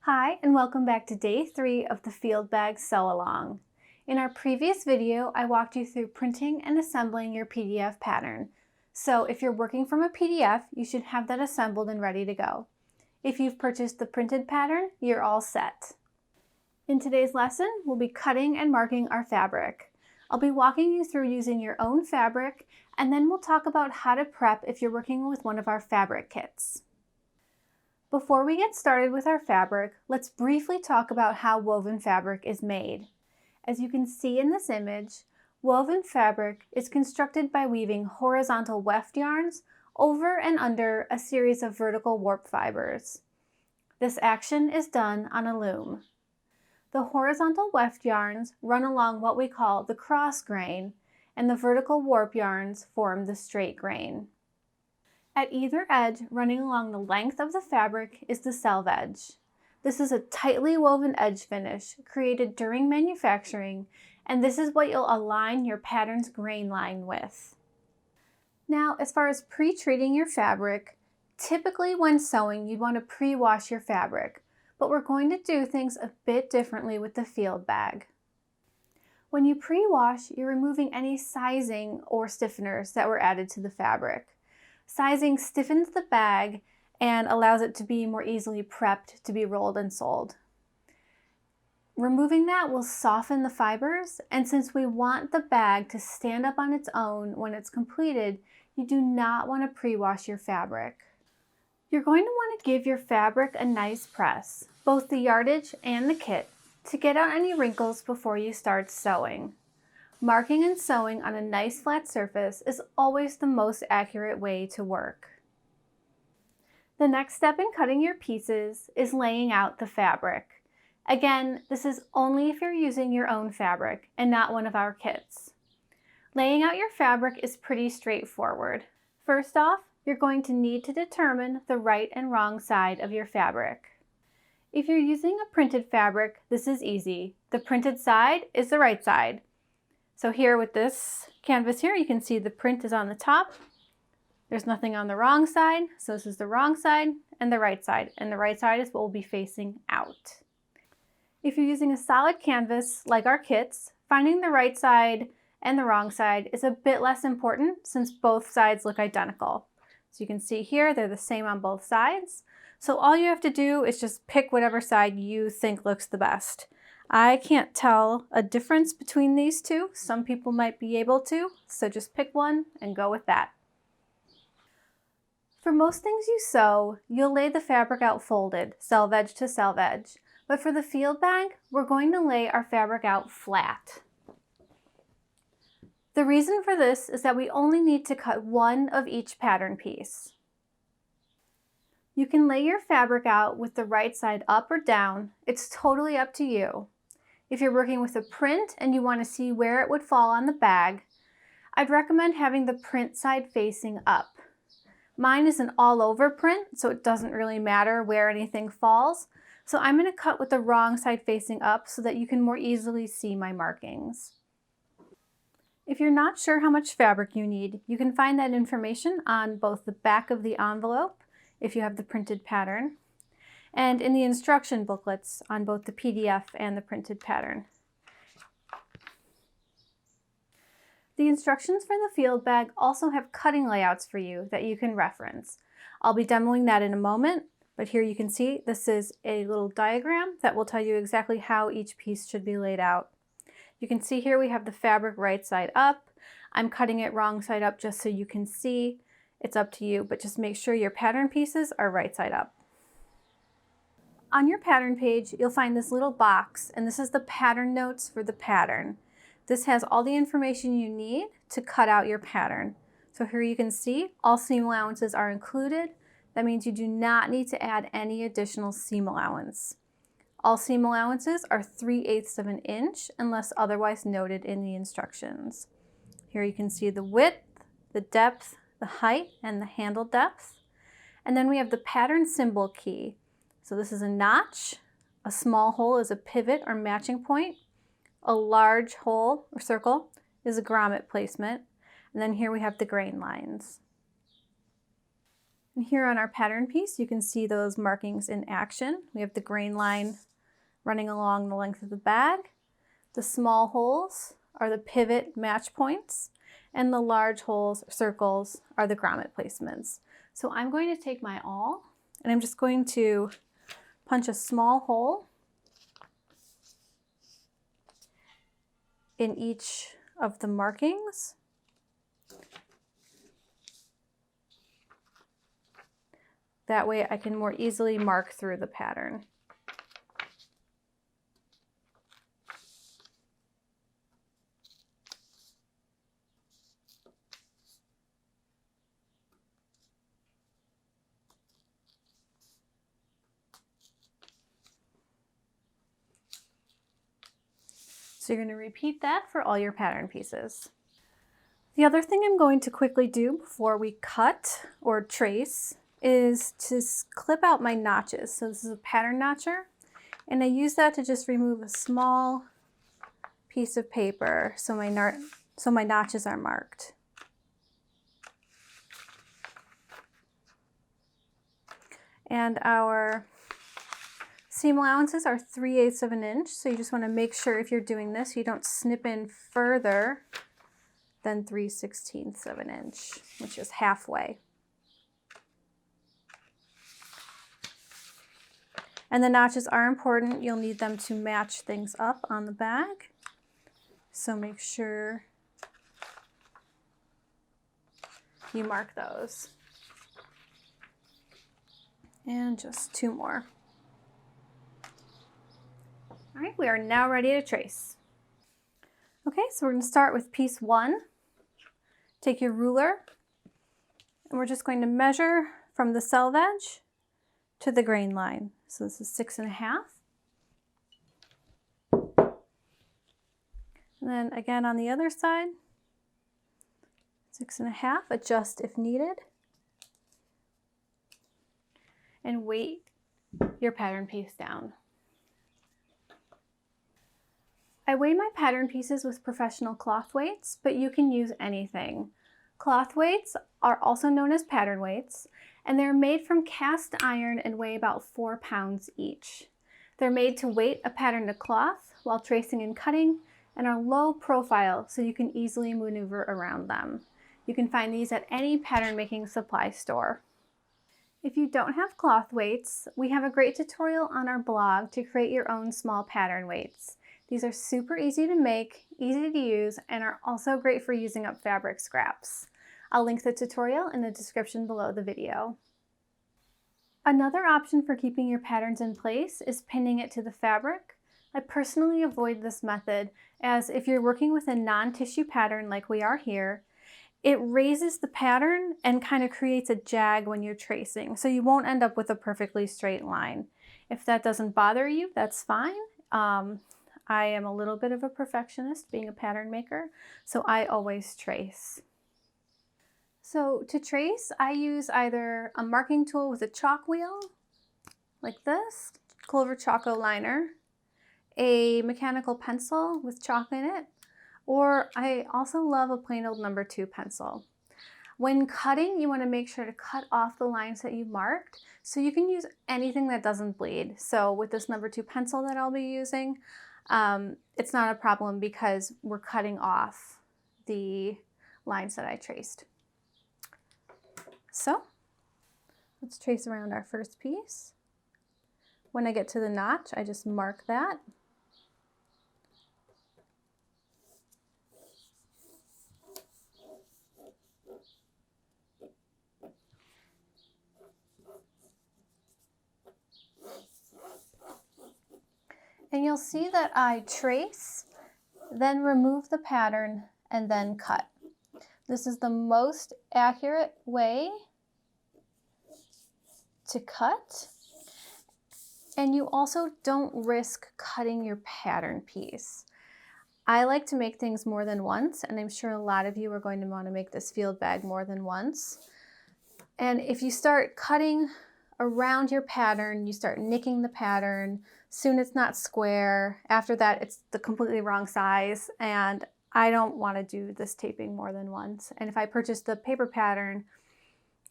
Hi, and welcome back to day 3 of the Field Bag Sew Along. In our previous video, I walked you through printing and assembling your PDF pattern. So if you're working from a PDF, you should have that assembled and ready to go. If you've purchased the printed pattern, you're all set. In today's lesson, we'll be cutting and marking our fabric. I'll be walking you through using your own fabric, and then we'll talk about how to prep if you're working with one of our fabric kits. Before we get started with our fabric, let's briefly talk about how woven fabric is made. As you can see in this image, woven fabric is constructed by weaving horizontal weft yarns over and under a series of vertical warp fibers. This action is done on a loom. The horizontal weft yarns run along what we call the cross grain, and the vertical warp yarns form the straight grain. At either edge, running along the length of the fabric, is the selve edge. This is a tightly woven edge finish created during manufacturing, and this is what you'll align your pattern's grain line with. Now, as far as pre-treating your fabric, typically when sewing, you'd want to pre-wash your fabric, but we're going to do things a bit differently with the field bag. When you pre-wash, you're removing any sizing or stiffeners that were added to the fabric. Sizing stiffens the bag and allows it to be more easily prepped to be rolled and sold. Removing that will soften the fibers, and since we want the bag to stand up on its own when it's completed, you do not want to pre-wash your fabric. You're going to want to give your fabric a nice press, both the yardage and the kit, to get out any wrinkles before you start sewing. Marking and sewing on a nice flat surface is always the most accurate way to work. The next step in cutting your pieces is laying out the fabric. Again, this is only if you're using your own fabric and not one of our kits. Laying out your fabric is pretty straightforward. First off, you're going to need to determine the right and wrong side of your fabric. If you're using a printed fabric, this is easy. The printed side is the right side. So here with this canvas here, you can see the print is on the top. There's nothing on the wrong side, so this is the wrong side and the right side. And the right side is what we'll be facing out. If you're using a solid canvas like our kits, finding the right side and the wrong side is a bit less important since both sides look identical. So you can see here, they're the same on both sides. So all you have to do is just pick whatever side you think looks the best. I can't tell a difference between these two. Some people might be able to, so just pick one and go with that. For most things you sew, you'll lay the fabric out folded, selve edge to selve edge. But for the field bag, we're going to lay our fabric out flat. The reason for this is that we only need to cut one of each pattern piece. You can lay your fabric out with the right side up or down. It's totally up to you. If you're working with a print and you want to see where it would fall on the bag, I'd recommend having the print side facing up. Mine is an all-over print, so it doesn't really matter where anything falls. So I'm going to cut with the wrong side facing up so that you can more easily see my markings. If you're not sure how much fabric you need, you can find that information on both the back of the envelope, if you have the printed pattern, and in the instruction booklets on both the PDF and the printed pattern. The instructions for the field bag also have cutting layouts for you that you can reference. I'll be demoing that in a moment, but here you can see this is a little diagram that will tell you exactly how each piece should be laid out. You can see here we have the fabric right side up. I'm cutting it wrong side up just so you can see. It's up to you, but just make sure your pattern pieces are right side up. On your pattern page, you'll find this little box, and this is the pattern notes for the pattern. This has all the information you need to cut out your pattern. So here you can see all seam allowances are included. That means you do not need to add any additional seam allowance. All seam allowances are 3/8 of an inch unless otherwise noted in the instructions. Here you can see the width, the depth, the height, and the handle depth. And then we have the pattern symbol key. So this is a notch, a small hole is a pivot or matching point, a large hole or circle is a grommet placement, and then here we have the grain lines. And here on our pattern piece, you can see those markings in action. We have the grain line running along the length of the bag. The small holes are the pivot match points, and the large holes, circles, are the grommet placements. So I'm going to take my awl, and I'm just going to punch a small hole in each of the markings. That way I can more easily mark through the pattern. So you're going to repeat that for all your pattern pieces. The other thing I'm going to quickly do before we cut or trace is to clip out my notches. So this is a pattern notcher, and I use that to just remove a small piece of paper so my notches are marked. And our seam allowances are 3/8 of an inch, so you just want to make sure if you're doing this, you don't snip in further than 3/16 of an inch, which is halfway. And the notches are important. You'll need them to match things up on the bag. So make sure you mark those. And just 2 more. All right, we are now ready to trace. Okay, so we're going to start with piece 1. Take your ruler, and we're just going to measure from the selvage edge to the grain line. So this is 6.5. And then again on the other side, 6.5, adjust if needed. And weight your pattern piece down. I weigh my pattern pieces with professional cloth weights, but you can use anything. Cloth weights are also known as pattern weights, and they're made from cast iron and weigh about 4 pounds each. They're made to weight a pattern to cloth while tracing and cutting, and are low profile so you can easily maneuver around them. You can find these at any pattern making supply store. If you don't have cloth weights, we have a great tutorial on our blog to create your own small pattern weights. These are super easy to make, easy to use, and are also great for using up fabric scraps. I'll link the tutorial in the description below the video. Another option for keeping your patterns in place is pinning it to the fabric. I personally avoid this method, as if you're working with a non-tissue pattern like we are here, it raises the pattern and kind of creates a jag when you're tracing, so you won't end up with a perfectly straight line. If that doesn't bother you, that's fine. I am a little bit of a perfectionist being a pattern maker, so I always trace. So to trace, I use either a marking tool with a chalk wheel, like this, Clover Choco liner, a mechanical pencil with chalk in it, or I also love a plain old number 2 pencil. When cutting, you want to make sure to cut off the lines that you marked, so you can use anything that doesn't bleed. So with this number 2 pencil that I'll be using, it's not a problem because we're cutting off the lines that I traced. So let's trace around our first piece. When I get to the notch, I just mark that. And you'll see that I trace, then remove the pattern, and then cut. This is the most accurate way to cut. And you also don't risk cutting your pattern piece. I like to make things more than once, and I'm sure a lot of you are going to want to make this field bag more than once. And if you start cutting around your pattern, you start nicking the pattern, soon it's not square. After that, it's the completely wrong size, and I don't want to do this taping more than once. And if I purchase the paper pattern,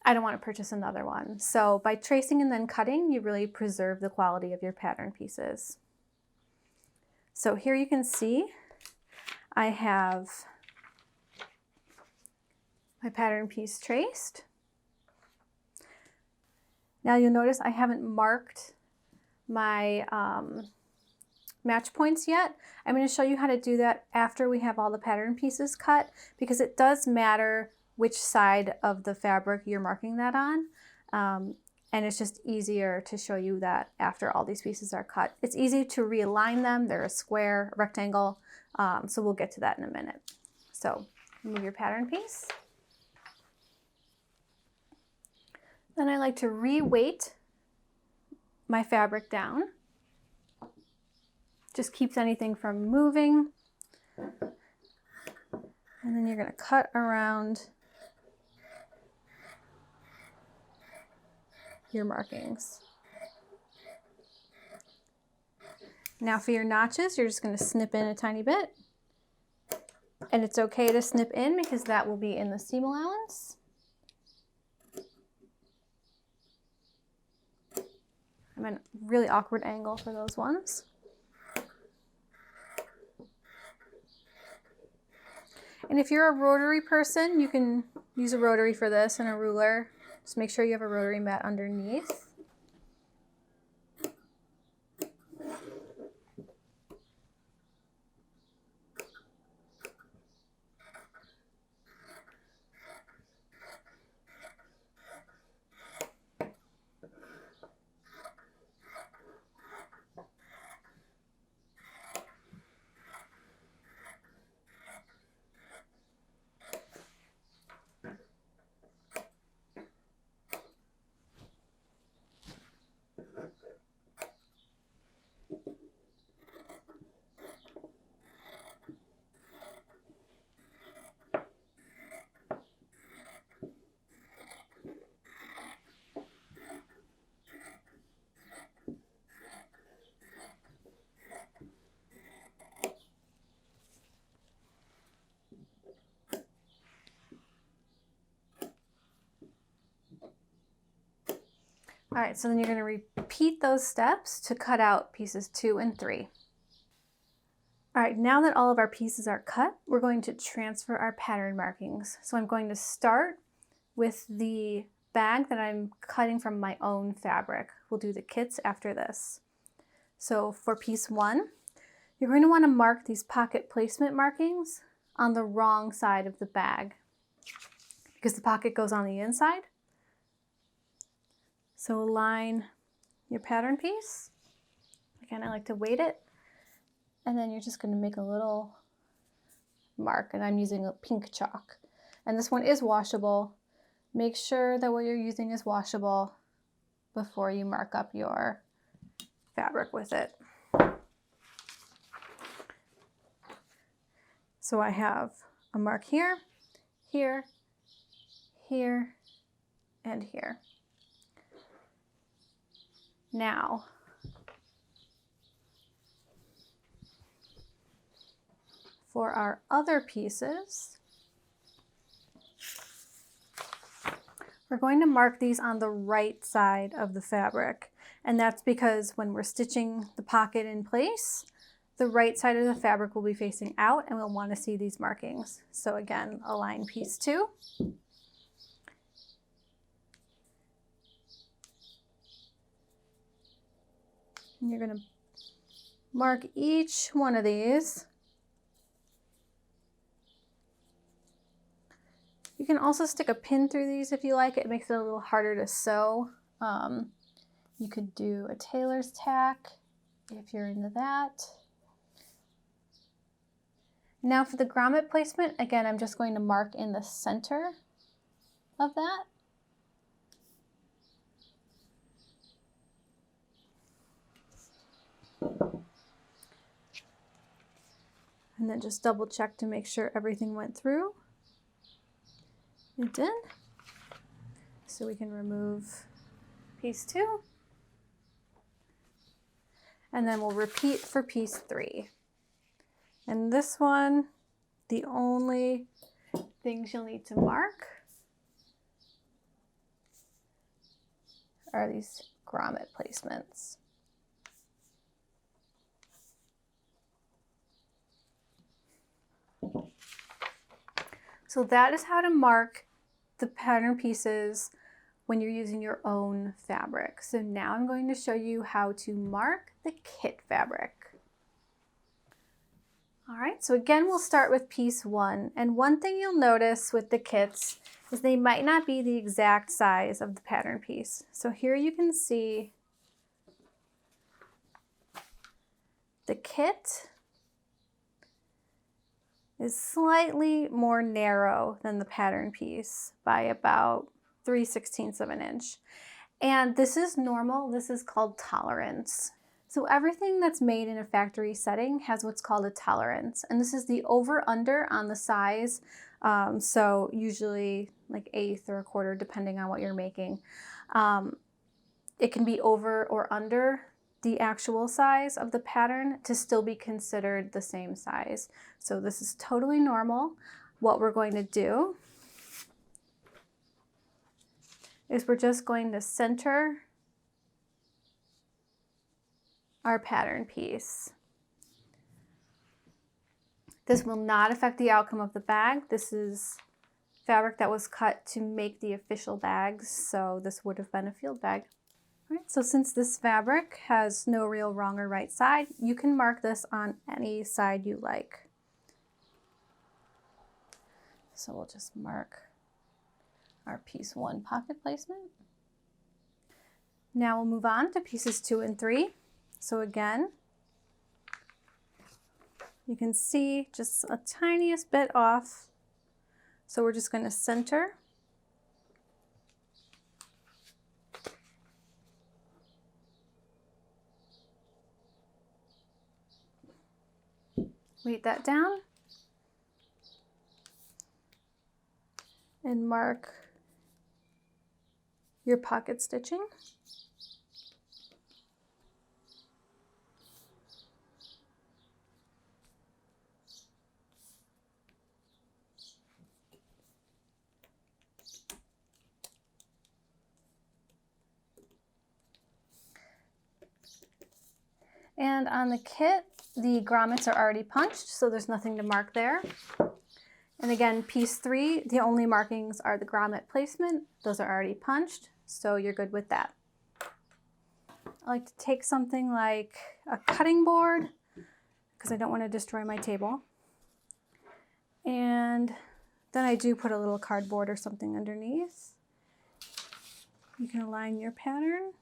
I don't want to purchase another one. So by tracing and then cutting, you really preserve the quality of your pattern pieces. So here you can see I have my pattern piece traced. Now you'll notice I haven't marked my match points yet. I'm going to show you how to do that after we have all the pattern pieces cut, because it does matter which side of the fabric you're marking that on. And it's just easier to show you that after all these pieces are cut. It's easy to realign them. They're a square, a rectangle, so we'll get to that in a minute. So move your pattern piece. Then I like to re-weight my fabric down. Just keeps anything from moving. And then you're going to cut around your markings. Now for your notches, you're just going to snip in a tiny bit. And it's okay to snip in because that will be in the seam allowance. I'm at a really awkward angle for those ones. And if you're a rotary person, you can use a rotary for this and a ruler. Just make sure you have a rotary mat underneath. All right, so then you're going to repeat those steps to cut out pieces 2 and 3. All right, now that all of our pieces are cut, we're going to transfer our pattern markings. So I'm going to start with the bag that I'm cutting from my own fabric. We'll do the kits after this. So for piece 1, you're going to want to mark these pocket placement markings on the wrong side of the bag because the pocket goes on the inside. So align your pattern piece. Again, I like to weight it. And then you're just going to make a little mark, and I'm using a pink chalk. And this one is washable. Make sure that what you're using is washable before you mark up your fabric with it. So I have a mark here, here, here, and here. Now, for our other pieces, we're going to mark these on the right side of the fabric. And that's because when we're stitching the pocket in place, the right side of the fabric will be facing out and we'll want to see these markings. So again, align piece 2. And you're going to mark each one of these. You can also stick a pin through these if you like. It makes it a little harder to sew. You could do a tailor's tack if you're into that. Now for the grommet placement, again, I'm just going to mark in the center of that. And then just double check to make sure everything went through. It did. So we can remove piece 2. And then we'll repeat for piece 3. And this one, the only things you'll need to mark are these grommet placements. So that is how to mark the pattern pieces when you're using your own fabric. So now I'm going to show you how to mark the kit fabric. All right, so again, we'll start with piece 1. And one thing you'll notice with the kits is they might not be the exact size of the pattern piece. So here you can see the kit is slightly more narrow than the pattern piece by about 3/16 of an inch. And this is normal. This is called tolerance. So everything that's made in a factory setting has what's called a tolerance. And this is the over/under on the size. So usually like 1/8 or 1/4, depending on what you're making. It can be over or under the actual size of the pattern to still be considered the same size. So this is totally normal. What we're going to do is we're just going to center our pattern piece. This will not affect the outcome of the bag. This is fabric that was cut to make the official bags, so this would have been a field bag. All right, so since this fabric has no real wrong or right side, you can mark this on any side you like. So we'll just mark our piece 1 pocket placement. Now we'll move on to pieces 2 and 3. So again, you can see just a tiniest bit off. So we're just going to center. Weight that down and mark your pocket stitching. And on the kit, the grommets are already punched, so there's nothing to mark there. And again, piece 3, the only markings are the grommet placement. Those are already punched, so you're good with that. I like to take something like a cutting board, because I don't want to destroy my table. And then I do put a little cardboard or something underneath. You can align your pattern.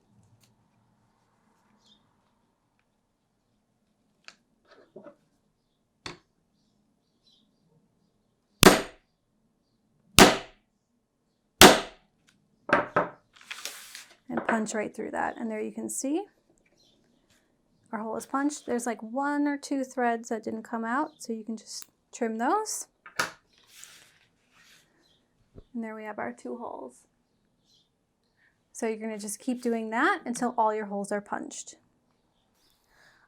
And punch right through that. And there you can see our hole is punched. There's like 1 or 2 threads that didn't come out, so you can just trim those. And there we have our 2 holes. So you're going to just keep doing that until all your holes are punched.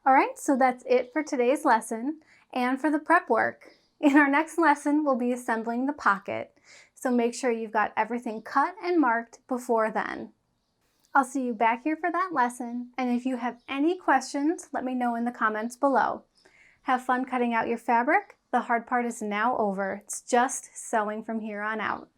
All right, so that's it for today's lesson and for the prep work. In our next lesson, we'll be assembling the pocket. So make sure you've got everything cut and marked before then. I'll see you back here for that lesson, and if you have any questions, let me know in the comments below. Have fun cutting out your fabric. The hard part is now over. It's just sewing from here on out.